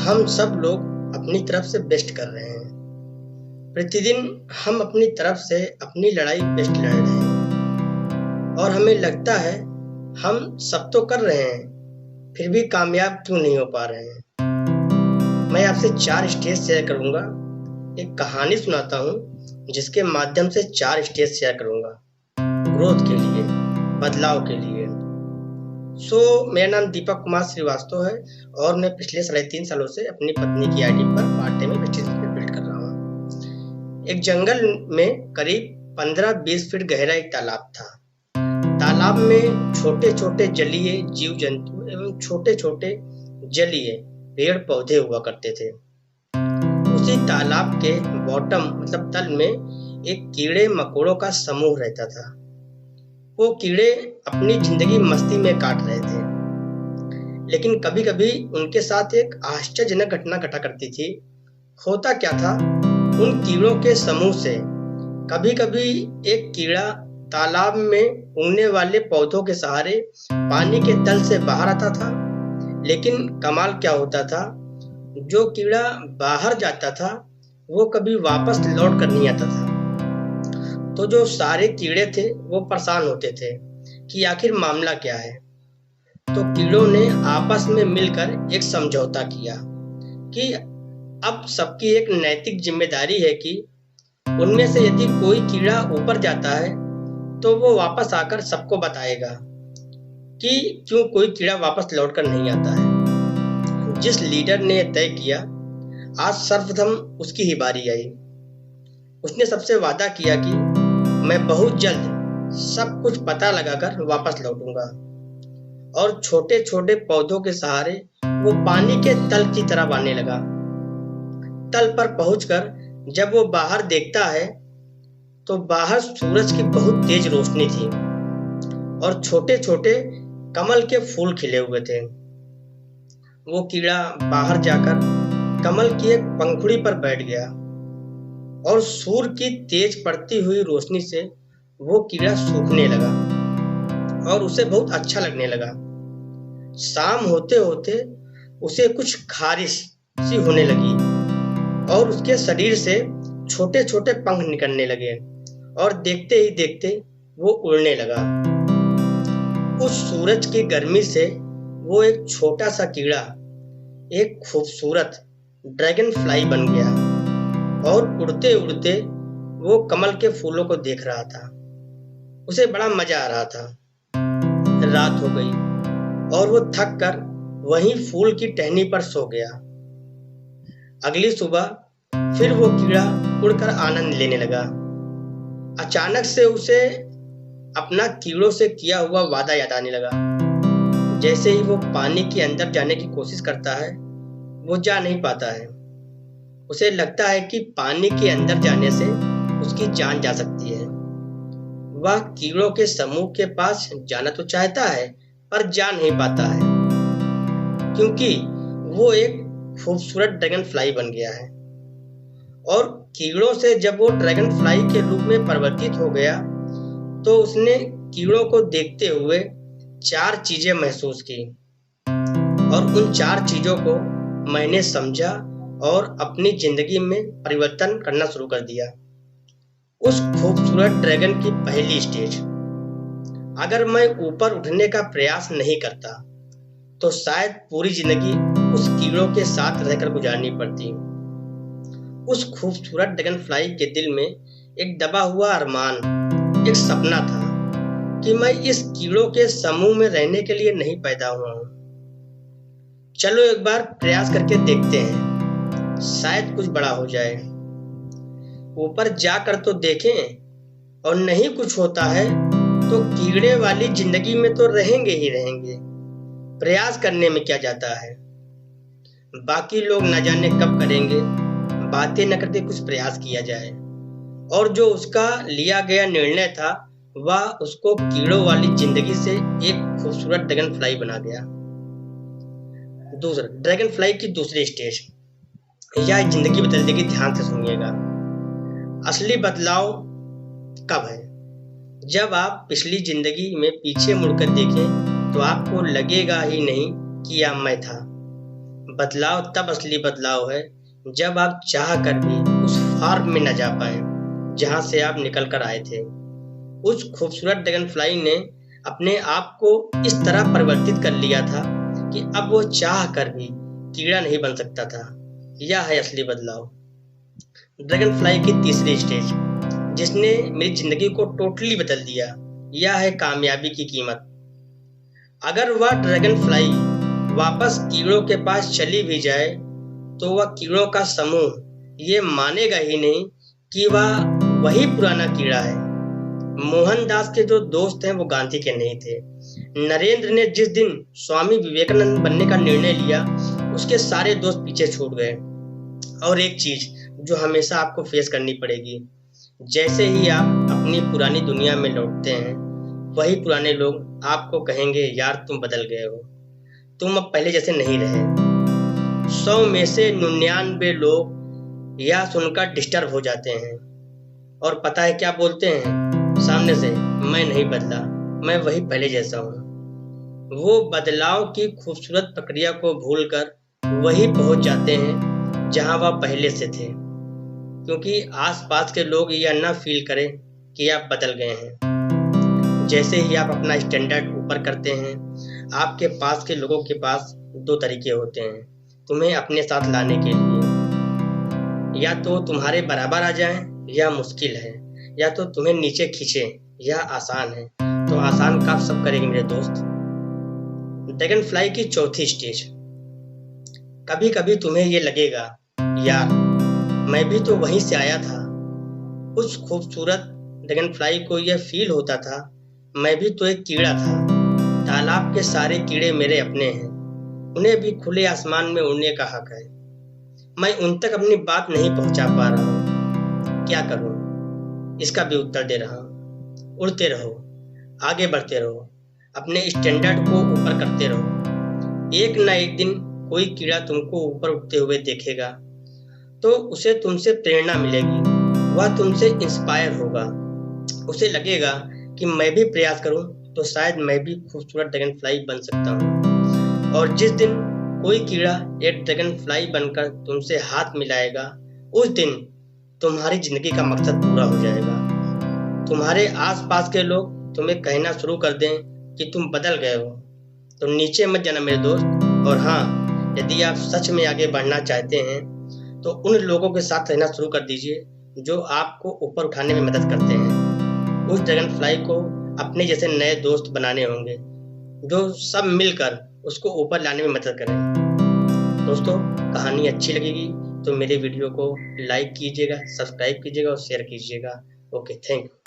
हम सब लोग अपनी तरफ से बेस्ट कर रहे हैं। प्रतिदिन हम अपनी तरफ से अपनी लड़ाई बेस्ट लड़ रहे हैं और हमें लगता है हम सब तो कर रहे हैं, फिर भी कामयाब क्यों नहीं हो पा रहे हैं। मैं आपसे 4 स्टेज शेयर करूंगा। एक कहानी सुनाता हूं जिसके माध्यम से 4 स्टेज शेयर करूंगा ग्रोथ के लिए, बदलाव के लिए। मेरा नाम दीपक कुमार श्रीवास्तव है और मैं पिछले 3.5 सालों से अपनी पत्नी की आईडी पर पार्ट टाइम बिजनेस बिल्ड कर रहा हूँ। एक जंगल में करीब 15-20 फीट गहरा एक तालाब था। तालाब में छोटे छोटे जलीय जीव जंतु एवं छोटे छोटे जलीय पेड़ पौधे हुआ करते थे। उसी तालाब के बॉटम मतलब तल में एक कीड़े मकोड़ों का समूह रहता था। वो कीड़े अपनी जिंदगी मस्ती में काट रहे थे, लेकिन कभी कभी उनके साथ एक आश्चर्यजनक घटना घटा करती थी। होता क्या था, उन कीड़ों के समूह से कभी कभी एक कीड़ा तालाब में उगने वाले पौधों के सहारे पानी के तल से बाहर आता था। लेकिन कमाल क्या होता था, जो कीड़ा बाहर जाता था वो कभी वापस लौट कर नहीं आता था। तो जो सारे कीड़े थे वो परेशान होते थे कि आखिर मामला क्या है। तो कीड़ों ने आपस में मिलकर एक समझौता किया कि अब सबकी एक नैतिक जिम्मेदारी है कि उनमें से यदि कोई कीड़ा ऊपर जाता है तो वो वापस आकर सबको बताएगा कि क्यों कोई कीड़ा वापस लौटकर नहीं आता है। जिस लीडर ने तय किया, आज सर्वप्रथम उसकी ही बारी आई। उसने सबसे वादा किया कि मैं बहुत जल्द सब कुछ पता लगाकर वापस लौटूंगा। और छोटे छोटे पौधों के सहारे वो पानी के तल की तरफ आने लगा। तल पर पहुंचकर जब वो बाहर देखता है तो बाहर सूरज की बहुत तेज रोशनी थी और छोटे छोटे कमल के फूल खिले हुए थे। वो कीड़ा बाहर जाकर कमल की एक पंखुड़ी पर बैठ गया और सूर्य की तेज पड़ती हुई रोशनी से वो कीड़ा सूखने लगा और उसे बहुत अच्छा लगने लगा। शाम होते होते उसे कुछ खारिश सी होने लगी और उसके शरीर से छोटे छोटे पंख निकलने लगे और देखते ही देखते वो उड़ने लगा। उस सूरज की गर्मी से वो एक छोटा सा कीड़ा एक खूबसूरत ड्रैगन फ्लाई बन गया और उड़ते उड़ते वो कमल के फूलों को देख रहा था। उसे बड़ा मजा आ रहा था। रात हो गई और वो थक कर वहीं फूल की टहनी पर सो गया। अगली सुबह फिर वो कीड़ा उड़कर आनंद लेने लगा। अचानक से उसे अपना कीड़ों से किया हुआ वादा याद आने लगा। जैसे ही वो पानी के अंदर जाने की कोशिश करता है, वो जा नहीं पाता है। उसे लगता है कि पानी के अंदर जाने से उसकी जान जा सकती है। वह कीड़ों के समूह के पास जाना तो चाहता है पर जा नहीं पाता है, क्योंकि वो एक खूबसूरत ड्रैगन फ्लाई बन गया है। और कीड़ों से जब वो ड्रैगन फ्लाई के रूप में परिवर्तित हो गया तो उसने कीड़ों को देखते हुए 4 चीजें महसूस की और उन 4 चीजों को मैंने समझा और अपनी जिंदगी में परिवर्तन करना शुरू कर दिया। उस खूबसूरत ड्रैगन की पहली स्टेज, अगर मैं ऊपर उठने का प्रयास नहीं करता तो शायद पूरी जिंदगी उस कीड़ों के साथ रहकर गुजारनी पड़ती। उस खूबसूरत ड्रैगन फ्लाई के दिल में एक दबा हुआ अरमान, एक सपना था कि मैं इस कीड़ों के समूह में रहने के लिए नहीं पैदा हुआ हूं। चलो एक बार प्रयास करके देखते हैं, शायद कुछ बड़ा हो जाए। ऊपर जाकर तो देखें और नहीं कुछ होता है तो कीड़े वाली जिंदगी में तो रहेंगे ही रहेंगे। प्रयास करने में क्या जाता है, बाकी लोग न जाने कब करेंगे। बातें न करके कुछ प्रयास किया जाए। और जो उसका लिया गया निर्णय था वह उसको कीड़ों वाली जिंदगी से एक खूबसूरत ड्रैगन फ्लाई बना गया। दूसरा, ड्रैगन फ्लाई की दूसरी स्टेज, यह जिंदगी बदल देगी। ध्यान से सुनिएगा। असली बदलाव कब है, जब आप पिछली जिंदगी में पीछे मुड़कर देखें तो आपको लगेगा ही नहीं कि यह मैं था, बदलाव तब असली बदलाव है जब आप चाह कर भी उस फार्म में न जा पाए जहां से आप निकल कर आए थे। उस खूबसूरत ड्रैगन फ्लाई ने अपने आप को इस तरह परिवर्तित कर लिया था कि अब वो चाह कर भी कीड़ा नहीं बन सकता था। यह है असली बदलाव। ड्रैगन फ्लाई की तीसरी स्टेज जिसने मेरी जिंदगी को टोटली बदल दिया, यह है कामयाबी की कीमत। अगर वह ड्रैगन फ्लाई वापस कीड़ों के पास चली भी जाए तो वह कीड़ों का समूह ये मानेगा ही नहीं कि वह वही पुराना कीड़ा है। मोहनदास के जो दोस्त हैं वो गांधी के नहीं थे। नरेंद्र ने जिस दिन स्वामी विवेकानंद बनने का निर्णय लिया उसके सारे दोस्त पीछे छूट गए। और एक चीज जो हमेशा आपको फेस करनी पड़ेगी, जैसे ही आप अपनी पुरानी दुनिया में लौटते हैं वही पुराने लोग आपको कहेंगे यार तुम बदल गए हो, तुम अब पहले जैसे नहीं रहे। 100 में से 99 लोग यह सुनकर डिस्टर्ब हो जाते हैं और पता है क्या बोलते हैं सामने से, मैं नहीं बदला, मैं वही पहले जैसा हूँ। वो बदलाव की खूबसूरत प्रक्रिया को भूलकर वही पहुंच जाते हैं जहां वह पहले से थे, क्योंकि आसपास के लोग यह ना फील करें कि आप बदल गए हैं। जैसे ही आप अपना स्टैंडर्ड ऊपर करते हैं आपके पास के लोगों के पास दो तरीके होते हैं तुम्हें अपने साथ लाने के लिए। या तो तुम्हारे बराबर आ जाएं, यह मुश्किल है, या तो तुम्हें नीचे खींचें, यह आसान है। तो आसान काम सब करेंगे मेरे दोस्त। ड्रैगन फ्लाई की चौथी स्टेज, कभी कभी तुम्हें ये लगेगा यार मैं भी तो वहीं से आया था। उस खूबसूरत ड्रैगन फ्लाई को यह फील होता था मैं भी तो एक कीड़ा था। तालाब के सारे कीड़े मेरे अपने हैं, उन्हें भी खुले आसमान में उड़ने का हक है। मैं उन तक अपनी बात नहीं पहुंचा पा रहा हूं, क्या करूं? इसका भी उत्तर दे रहा हूं। उड़ते रहो, आगे बढ़ते रहो, अपने स्टैंडर्ड को ऊपर करते रहो। एक ना एक दिन कोई कीड़ा तुमको ऊपर उठते हुए देखेगा तो उसे तुमसे प्रेरणा मिलेगी, वह तुमसे इंस्पायर होगा। उसे लगेगा कि मैं भी प्रयास करूं तो शायद मैं भी खूबसूरत ड्रैगन फ्लाई बन सकता हूं। और जिस दिन कोई कीड़ा एक ड्रैगन फ्लाई बनकर तुमसे हाथ मिलाएगा उस दिन तुम्हारी जिंदगी का मकसद पूरा हो जाएगा। तुम्हारे आसपास के लोग तुम्हें कहना शुरू कर दें कि तुम बदल गए हो तो नीचे मत जाना मेरे दोस्त। और हाँ, यदि आप सच में आगे बढ़ना चाहते हैं तो उन लोगों के साथ रहना शुरू कर दीजिए जो आपको ऊपर उठाने में मदद करते हैं। उस ड्रैगन फ्लाई को अपने जैसे नए दोस्त बनाने होंगे जो सब मिलकर उसको ऊपर लाने में मदद करें। दोस्तों, कहानी अच्छी लगेगी तो मेरे वीडियो को लाइक कीजिएगा, सब्सक्राइब कीजिएगा और शेयर कीजिएगा। Okay, thank you.